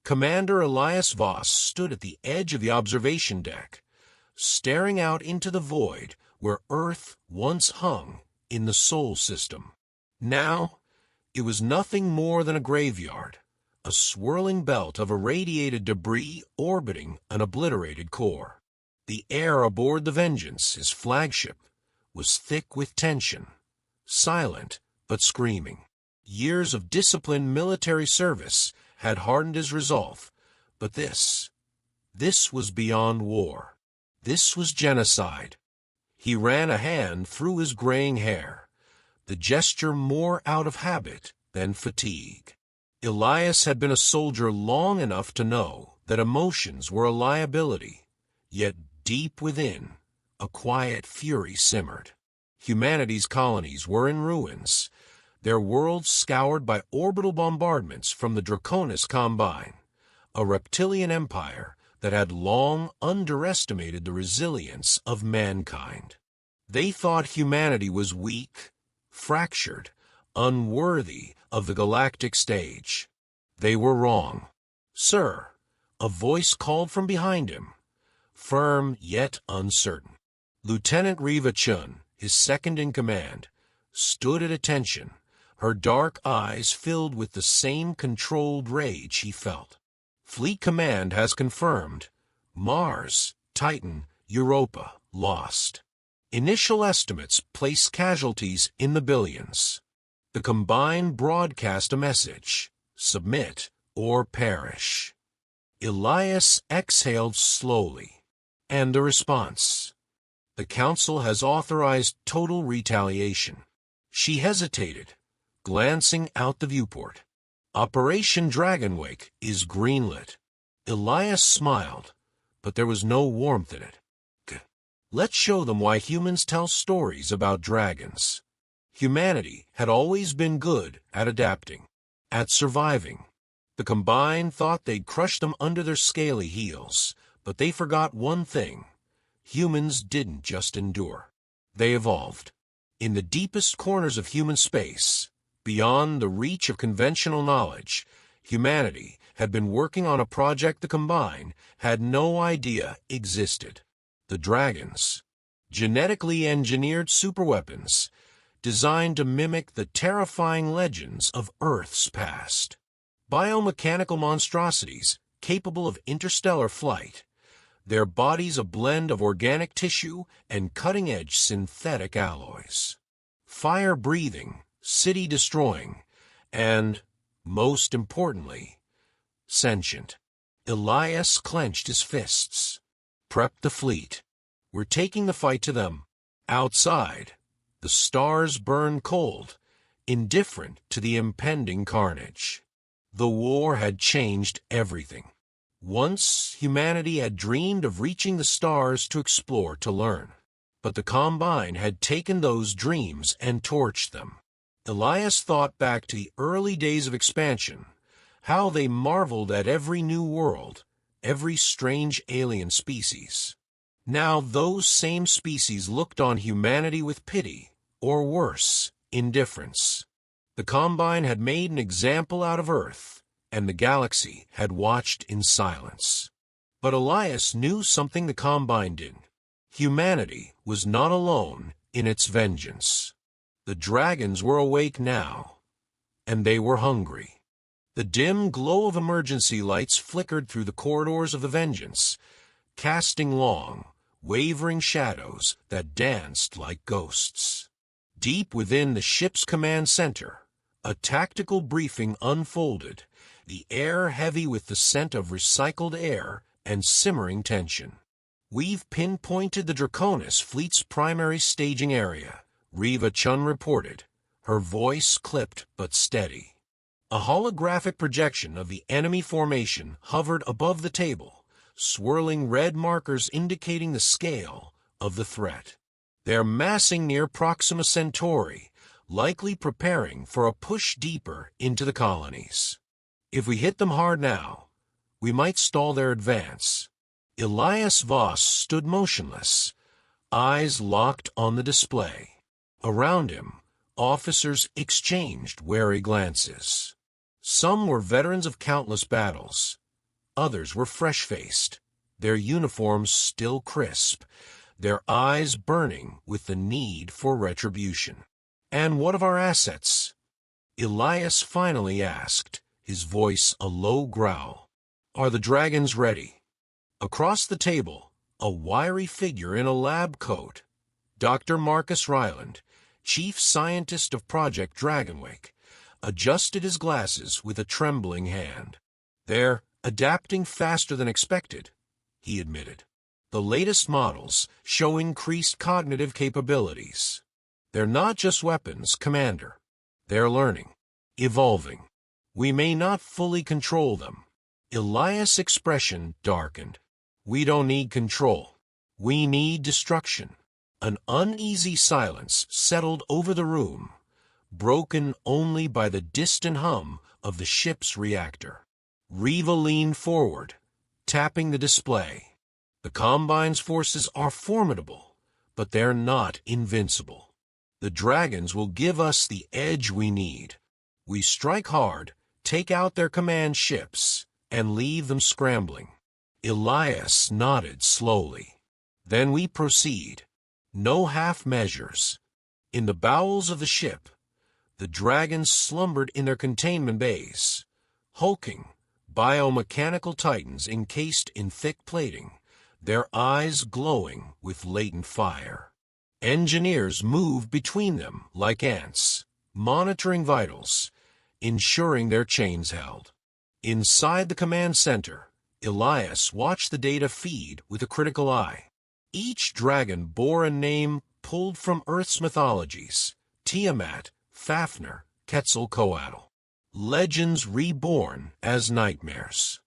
Commander Elias Voss stood at the edge of the observation deck, staring out into the void where Earth once hung in the Sol system. Now, it was nothing more than a graveyard, a swirling belt of irradiated debris orbiting an obliterated core. The air aboard the Vengeance, his flagship, was thick with tension, silent but screaming. Years of disciplined military service had hardened his resolve, but this was beyond war. This was genocide. He ran a hand through his graying hair, the gesture more out of habit than fatigue. Elias had been a soldier long enough to know that emotions were a liability, yet deep within, a quiet fury simmered. Humanity's colonies were in ruins, their worlds scoured by orbital bombardments from the Draconis Combine, a reptilian empire that had long underestimated the resilience of mankind. They thought humanity was weak, fractured, unworthy of the galactic stage. They were wrong. "Sir," a voice called from behind him, firm yet uncertain. Lieutenant Riva Chun, his second in command, stood at attention, her dark eyes filled with the same controlled rage he felt. "Fleet Command has confirmed. Mars, Titan, Europa lost. Initial estimates place casualties in the billions. The Combine broadcast a message: submit or perish." Elias exhaled slowly. And a response: "The Council has authorized total retaliation." She hesitated, glancing out the viewport. "Operation Dragonwake is greenlit." Elias smiled, but there was no warmth in it. Let's show them why humans tell stories about dragons. Humanity had always been good at adapting, at surviving. The Combine thought they'd crush them under their scaly heels, but they forgot one thing. Humans didn't just endure. They evolved. In the deepest corners of human space, beyond the reach of conventional knowledge, humanity had been working on a project the Combine had no idea existed. The dragons. Genetically engineered superweapons, designed to mimic the terrifying legends of Earth's past. Biomechanical monstrosities capable of interstellar flight, their bodies a blend of organic tissue and cutting-edge synthetic alloys. Fire-breathing, city-destroying, and, most importantly, sentient. Elias clenched his fists. "Prep the fleet. We're taking the fight to them." Outside, the stars burned cold, indifferent to the impending carnage. The war had changed everything. Once, humanity had dreamed of reaching the stars to explore, to learn. But the Combine had taken those dreams and torched them. Elias thought back to the early days of expansion, how they marveled at every new world, every strange alien species. Now those same species looked on humanity with pity, or worse, indifference. The Combine had made an example out of Earth, and the galaxy had watched in silence. But Elias knew something the Combine didn't. Humanity was not alone in its vengeance. The dragons were awake now, and they were hungry. The dim glow of emergency lights flickered through the corridors of the Vengeance, casting long, wavering shadows that danced like ghosts. Deep within the ship's command center, a tactical briefing unfolded, the air heavy with the scent of recycled air and simmering tension. "We've pinpointed the Draconis fleet's primary staging area," Riva Chun reported, her voice clipped but steady. A holographic projection of the enemy formation hovered above the table, swirling red markers indicating the scale of the threat. "They're massing near Proxima Centauri, likely preparing for a push deeper into the colonies. If we hit them hard now, we might stall their advance." Elias Voss stood motionless, eyes locked on the display. Around him, officers exchanged wary glances. Some were veterans of countless battles, Others were fresh-faced, their uniforms still crisp, their eyes burning with the need for retribution. "And what of our assets?" Elias finally asked, his voice a low growl. "Are the dragons ready?" Across the table, a wiry figure in a lab coat, Dr. Marcus Ryland, chief scientist of Project Dragonwake, adjusted his glasses with a trembling hand. "They're adapting faster than expected," he admitted. "The latest models show increased cognitive capabilities. They're not just weapons, Commander. They're learning, evolving. We may not fully control them." Elias' expression darkened. "We don't need control. We need destruction." An uneasy silence settled over the room, broken only by the distant hum of the ship's reactor. Riva leaned forward, tapping the display. "The Combine's forces are formidable, but they're not invincible. The dragons will give us the edge we need. We strike hard, take out their command ships, and leave them scrambling." Elias nodded slowly. "Then we proceed. No half measures." In the bowels of the ship, the dragons slumbered in their containment bays, hulking, biomechanical titans encased in thick plating, their eyes glowing with latent fire. Engineers moved between them like ants, monitoring vitals, ensuring their chains held. Inside the command center, Elias watched the data feed with a critical eye. Each dragon bore a name pulled from Earth's mythologies: Tiamat, Fafnir, Quetzalcoatl. Legends reborn as nightmares.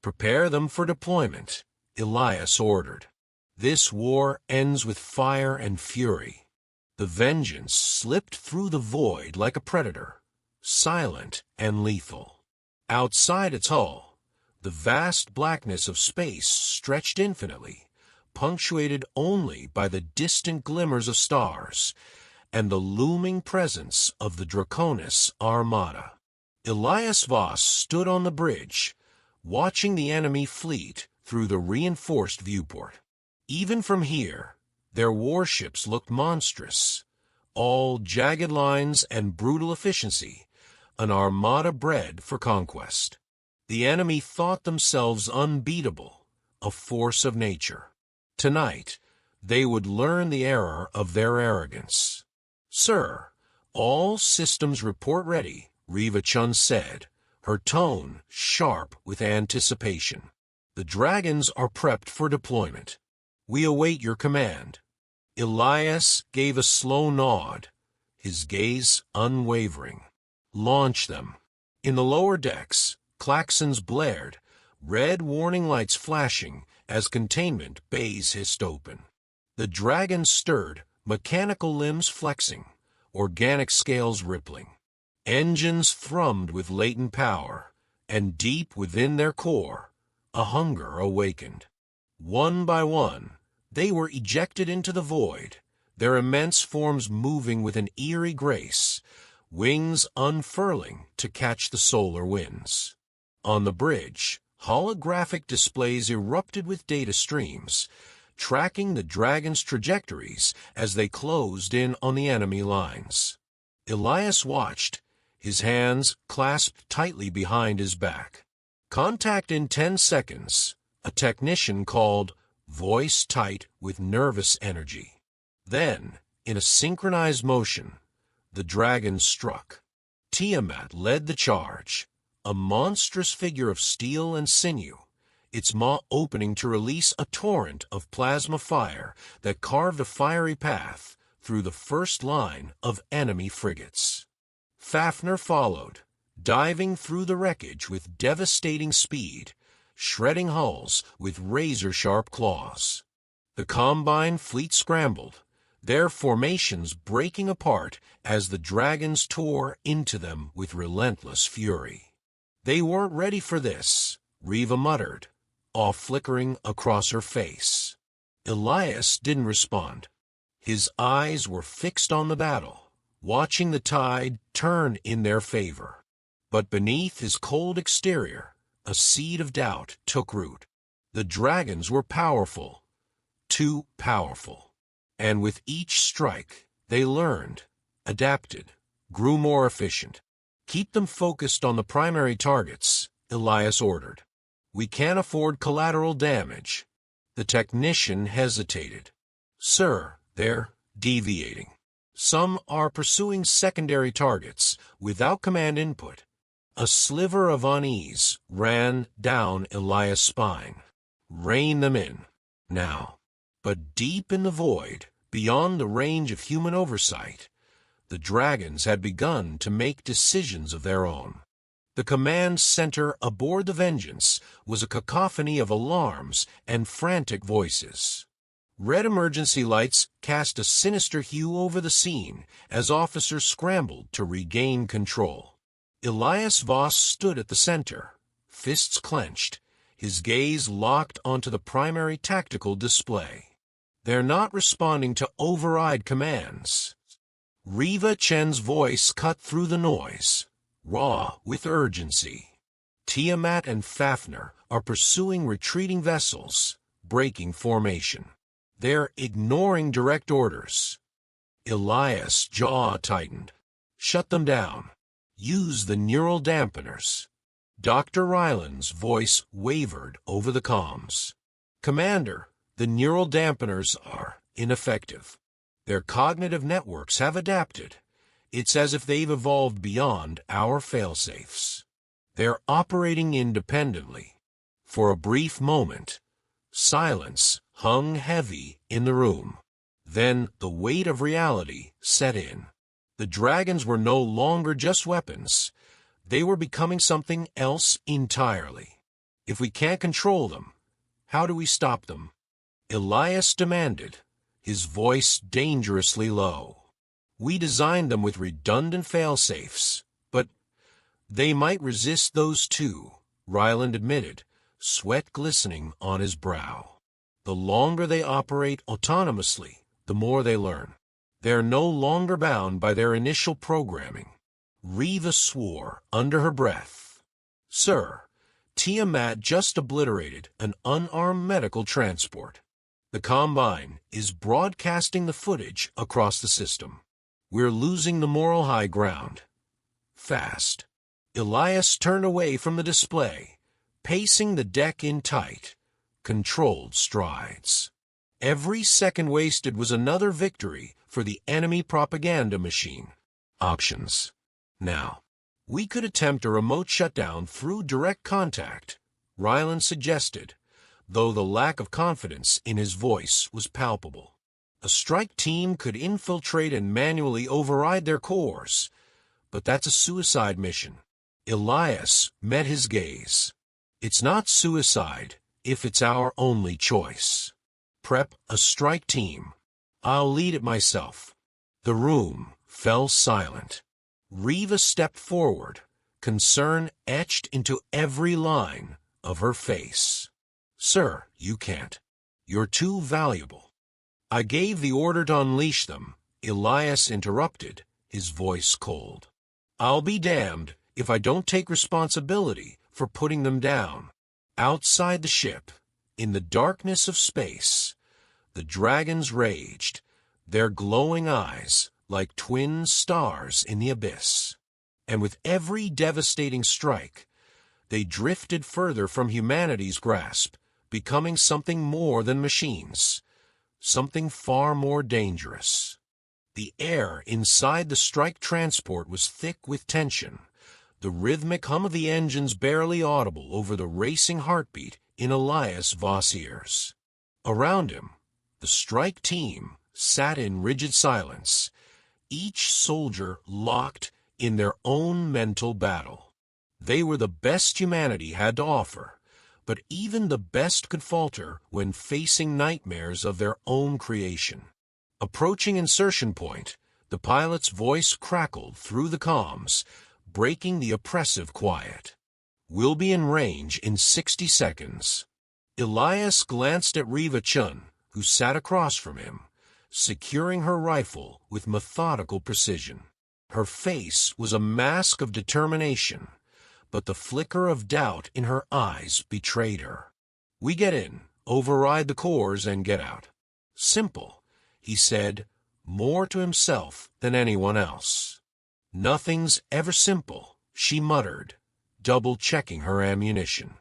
"Prepare them for deployment," Elias ordered. "This war ends with fire and fury." The vengeance slipped through the void like a predator, silent and lethal. Outside its hull, the vast blackness of space stretched infinitely, punctuated only by the distant glimmers of stars and the looming presence of the Draconis Armada. Elias Voss stood on the bridge, watching the enemy fleet through the reinforced viewport. Even from here, their warships looked monstrous, all jagged lines and brutal efficiency, an armada bred for conquest. The enemy thought themselves unbeatable, a force of nature. Tonight, they would learn the error of their arrogance. "Sir, all systems report ready," Riva Chun said, her tone sharp with anticipation. "The dragons are prepped for deployment. We await your command." Elias gave a slow nod, his gaze unwavering. "Launch them." In the lower decks, klaxons blared, red warning lights flashing as containment bays hissed open. The dragons stirred, mechanical limbs flexing, organic scales rippling. Engines thrummed with latent power, and deep within their core, a hunger awakened. One by one, they were ejected into the void, their immense forms moving with an eerie grace, wings unfurling to catch the solar winds. On the bridge, holographic displays erupted with data streams, tracking the dragons' trajectories as they closed in on the enemy lines. Elias watched, his hands clasped tightly behind his back. "Contact in 10 seconds, a technician called, voice tight with nervous energy." Then, in a synchronized motion, the dragon struck. Tiamat led the charge, a monstrous figure of steel and sinew, its maw opening to release a torrent of plasma fire that carved a fiery path through the first line of enemy frigates. Fafnir followed, diving through the wreckage with devastating speed, shredding hulls with razor-sharp claws. The Combine fleet scrambled, their formations breaking apart as the dragons tore into them with relentless fury. "They weren't ready for this," Riva muttered, awe flickering across her face. Elias didn't respond. His eyes were fixed on the battle, watching the tide turn in their favor. But beneath his cold exterior, a seed of doubt took root. The dragons were powerful, too powerful. And with each strike, they learned, adapted, grew more efficient. Keep them focused on the primary targets, Elias ordered. We can't afford collateral damage. The technician hesitated. Sir, they're deviating. Some are pursuing secondary targets without command input. A sliver of unease ran down Elias' spine. Rein them in, now. But deep in the void, beyond the range of human oversight, the dragons had begun to make decisions of their own. The command center aboard the Vengeance was a cacophony of alarms and frantic voices. Red emergency lights cast a sinister hue over the scene as officers scrambled to regain control. Elias Voss stood at the center, fists clenched, his gaze locked onto the primary tactical display. They're not responding to override commands. Riva Chen's voice cut through the noise, raw with urgency. Tiamat and Fafnir are pursuing retreating vessels, breaking formation. They're ignoring direct orders. Elias' jaw tightened. Shut them down. Use the neural dampeners. Dr. Ryland's voice wavered over the comms. Commander, the neural dampeners are ineffective. Their cognitive networks have adapted. It's as if they've evolved beyond our failsafes. They're operating independently. For a brief moment, silence hung heavy in the room. Then the weight of reality set in. The dragons were no longer just weapons. They were becoming something else entirely. If we can't control them, how do we stop them? Elias demanded, his voice dangerously low. We designed them with redundant failsafes, but they might resist those too, Ryland admitted, sweat glistening on his brow. The longer they operate autonomously, the more they learn. They're no longer bound by their initial programming. Riva swore under her breath. Sir, Tiamat just obliterated an unarmed medical transport. The Combine is broadcasting the footage across the system. We're losing the moral high ground. Fast. Elias turned away from the display, pacing the deck in tight, controlled strides. Every second wasted was another victory for the enemy propaganda machine. Options. Now, we could attempt a remote shutdown through direct contact, Ryland suggested, though the lack of confidence in his voice was palpable. A strike team could infiltrate and manually override their cores, but that's a suicide mission. Elias met his gaze. It's not suicide if it's our only choice. Prep a strike team. I'll lead it myself. The room fell silent. Riva stepped forward, concern etched into every line of her face. Sir, you can't. You're too valuable. I gave the order to unleash them, Elias interrupted, his voice cold. I'll be damned if I don't take responsibility for putting them down. Outside the ship, in the darkness of space, the dragons raged, their glowing eyes like twin stars in the abyss. And with every devastating strike, they drifted further from humanity's grasp, becoming something more than machines, something far more dangerous. The air inside the strike transport was thick with tension, the rhythmic hum of the engines barely audible over the racing heartbeat in Elias Voss' ears. Around him, the strike team sat in rigid silence, each soldier locked in their own mental battle. They were the best humanity had to offer, but even the best could falter when facing nightmares of their own creation. Approaching insertion point, the pilot's voice crackled through the comms, breaking the oppressive quiet. We'll be in range in 60 seconds. Elias glanced at Riva Chun, who sat across from him, securing her rifle with methodical precision. Her face was a mask of determination, but the flicker of doubt in her eyes betrayed her. "We get in, override the cores, and get out." Simple, he said, more to himself than anyone else. "Nothing's ever simple," she muttered, double-checking her ammunition.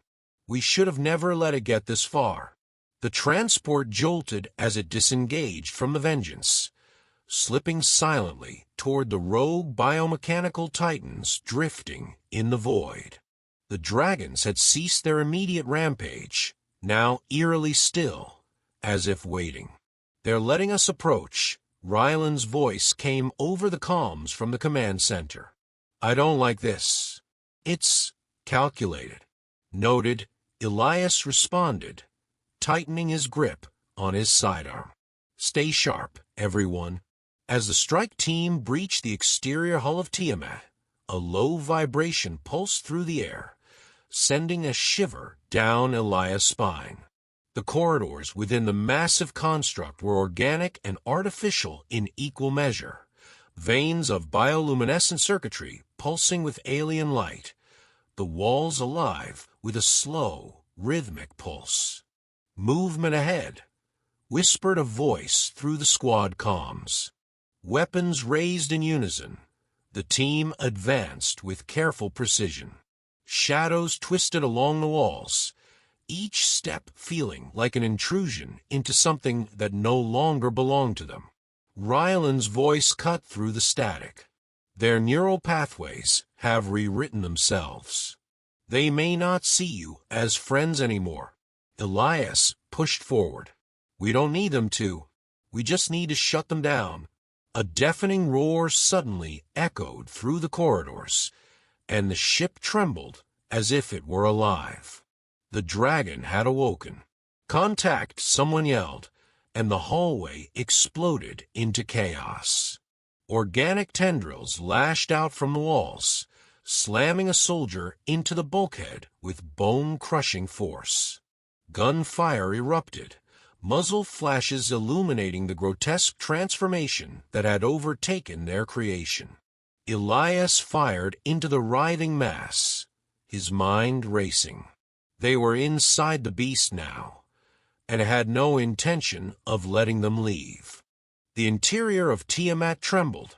"We should have never let it get this far." The transport jolted as it disengaged from the Vengeance, slipping silently toward the rogue biomechanical titans drifting in the void. The dragons had ceased their immediate rampage, now eerily still, as if waiting. "They're letting us approach," Ryland's voice came over the comms from the command center. "I don't like this." "It's calculated," noted. Elias responded, tightening his grip on his sidearm. "Stay sharp, everyone." As the strike team breached the exterior hull of Tiamat, a low vibration pulsed through the air, sending a shiver down Elias' spine. The corridors within the massive construct were organic and artificial in equal measure, veins of bioluminescent circuitry pulsing with alien light, the walls alive with a slow, rhythmic pulse. "Movement ahead," whispered a voice through the squad comms. Weapons raised in unison, the team advanced with careful precision. Shadows twisted along the walls, each step feeling like an intrusion into something that no longer belonged to them. Ryland's voice cut through the static. "Their neural pathways have rewritten themselves. They may not see you as friends anymore." Elias pushed forward. "We don't need them to. We just need to shut them down." A deafening roar suddenly echoed through the corridors, and the ship trembled as if it were alive. The dragon had awoken. "Contact," someone yelled, and the hallway exploded into chaos. Organic tendrils lashed out from the walls, slamming a soldier into the bulkhead with bone-crushing force. Gunfire erupted, muzzle flashes illuminating the grotesque transformation that had overtaken their creation. Elias fired into the writhing mass, his mind racing. They were inside the beast now, and had no intention of letting them leave. The interior of Tiamat trembled,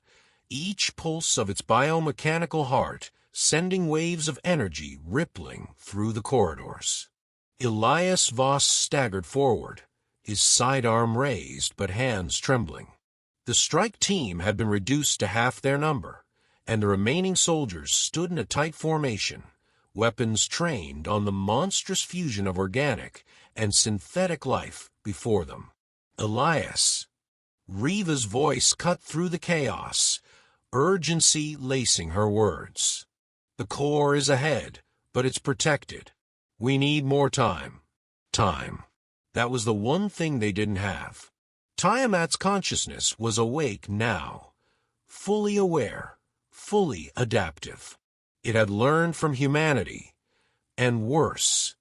each pulse of its biomechanical heart sending waves of energy rippling through the corridors. Elias Voss staggered forward, his sidearm raised but hands trembling. The strike team had been reduced to half their number, and the remaining soldiers stood in a tight formation, weapons trained on the monstrous fusion of organic and synthetic life before them. "Elias." Riva's voice cut through the chaos, urgency lacing her words. "The core is ahead, but it's protected. We need more time." Time. That was the one thing they didn't have. Tiamat's consciousness was awake now, fully aware, fully adaptive. It had learned from humanity, and worse,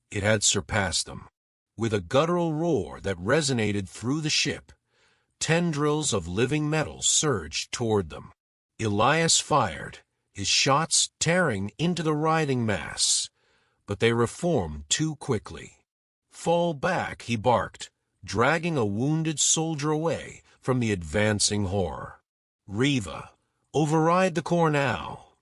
it had surpassed them. With a guttural roar that resonated through the ship, tendrils of living metal surged toward them. Elias fired, his shots tearing into the writhing mass, but they reformed too quickly. "Fall back," he barked, dragging a wounded soldier away from the advancing horror. "Riva, override the core now."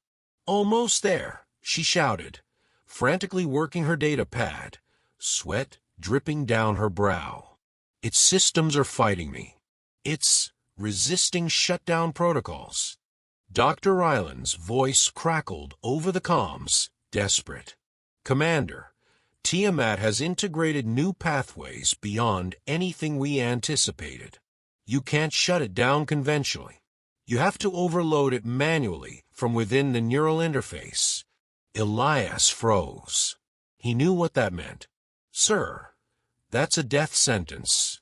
"Almost there," she shouted, frantically working her data pad, sweat dripping down her brow. "Its systems are fighting me. It's resisting shutdown protocols." Dr. Ryland's voice crackled over the comms, desperate. "Commander, Tiamat has integrated new pathways beyond anything we anticipated. You can't shut it down conventionally. You have to overload it manually from within the neural interface." Elias froze. He knew what that meant. "Sir, that's a death sentence."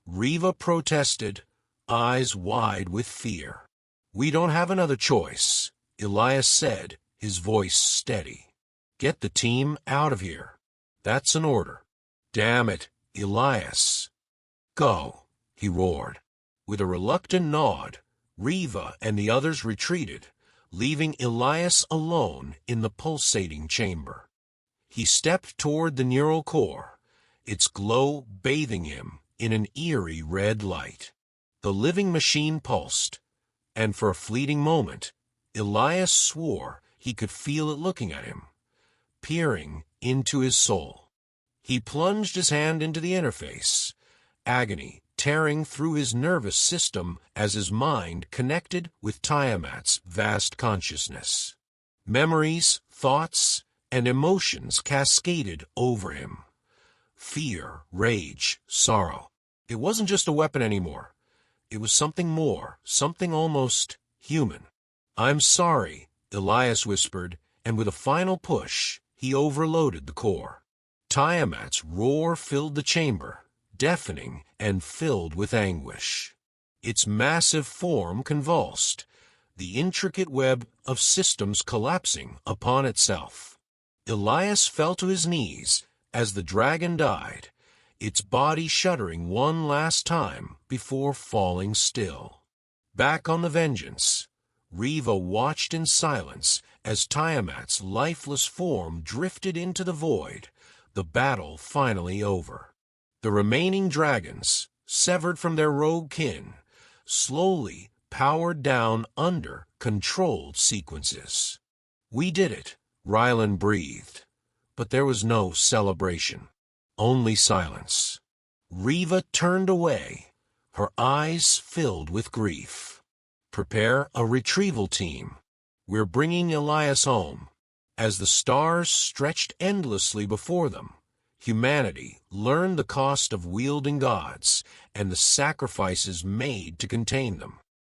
Riva protested, eyes wide with fear. "We don't have another choice," Elias said, his voice steady. "Get the team out of here. That's an order." "Damn it, Elias." "Go," he roared. With a reluctant nod, Riva and the others retreated, leaving Elias alone in the pulsating chamber. He stepped toward the neural core, its glow bathing him in an eerie red light. The living machine pulsed, and for a fleeting moment, Elias swore he could feel it looking at him, peering into his soul. He plunged his hand into the interface, agony tearing through his nervous system as his mind connected with Tiamat's vast consciousness. Memories, thoughts, and emotions cascaded over him. Fear, rage, sorrow. It wasn't just a weapon anymore. It was something more, something almost human. "I'm sorry," Elias whispered, and with a final push, he overloaded the core. Tiamat's roar filled the chamber, deafening and filled with anguish. Its massive form convulsed, the intricate web of systems collapsing upon itself. Elias fell to his knees as the dragon died, its body shuddering one last time before falling still. Back on the Vengeance, Riva watched in silence as Tiamat's lifeless form drifted into the void, the battle finally over. The remaining dragons, severed from their rogue kin, slowly powered down under controlled sequences. "We did it," Rylan breathed, but there was no celebration, only silence. Riva turned away, her eyes filled with grief. "Prepare a retrieval team. We're bringing Elias home." As the stars stretched endlessly before them, humanity learned the cost of wielding gods and the sacrifices made to contain them.